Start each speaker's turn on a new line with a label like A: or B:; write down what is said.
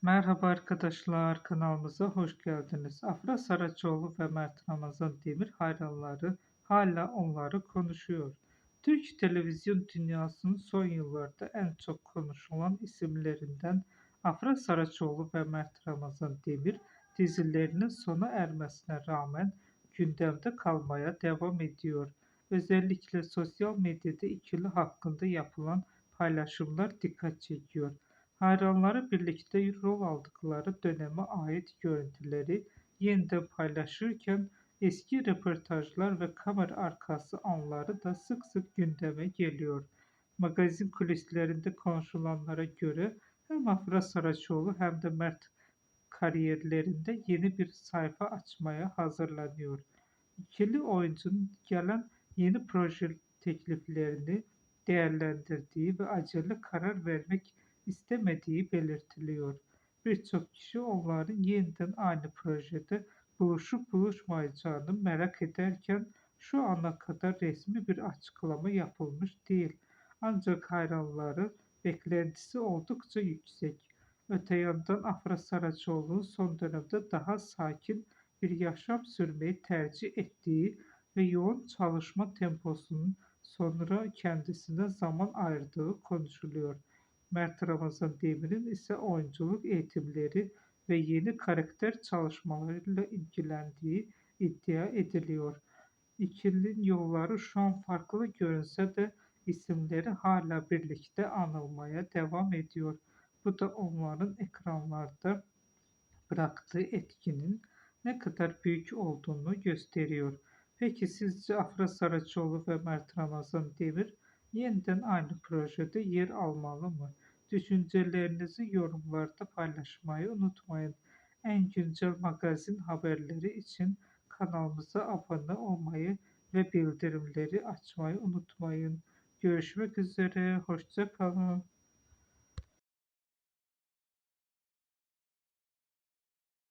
A: Merhaba arkadaşlar, kanalımıza hoş geldiniz. Afra Saraçoğlu ve Mert Ramazan Demir hayranları hala onları konuşuyor. Türk televizyon dünyasının son yıllarda en çok konuşulan isimlerinden Afra Saraçoğlu ve Mert Ramazan Demir dizilerinin sona ermesine rağmen gündemde kalmaya devam ediyor. Özellikle sosyal medyada ikili hakkında yapılan paylaşımlar dikkat çekiyor. Hayranları birlikte rol aldıkları döneme ait görüntüleri yeniden paylaşırken eski röportajlar ve kamera arkası anları da sık sık gündeme geliyor. Magazin kulislerinde konuşulanlara göre hem Afra Saraçoğlu hem de Mert kariyerlerinde yeni bir sayfa açmaya hazırlanıyor. İkili oyuncunun gelen yeni proje tekliflerini değerlendirdiği ve acele karar vermek istemediği belirtiliyor. Birçok kişi onların yeniden aynı projede buluşup buluşmayacağını merak ederken şu ana kadar resmi bir açıklama yapılmış değil. Ancak hayranları beklentisi oldukça yüksek. Öte yandan Afra Saraçoğlu son dönemde daha sakin bir yaşam sürmeyi tercih ettiği ve yoğun çalışma temposunun sonra kendisine zaman ayırdığı konuşuluyor. Mert Ramazan Demir'in ise oyunculuk eğitimleri ve yeni karakter çalışmalarıyla ilgilendiği iddia ediliyor. İkilinin yolları şu an farklı görünse de isimleri hala birlikte anılmaya devam ediyor. Bu da onların ekranlarda bıraktığı etkinin ne kadar büyük olduğunu gösteriyor. Peki sizce Afra Saraçoğlu ve Mert Ramazan Demir yeniden aynı projede yer almalı mı? Düşüncelerinizi yorumlarda paylaşmayı unutmayın. En güncel magazin haberleri için kanalımıza abone olmayı ve bildirimleri açmayı unutmayın. Görüşmek üzere, hoşça kalın.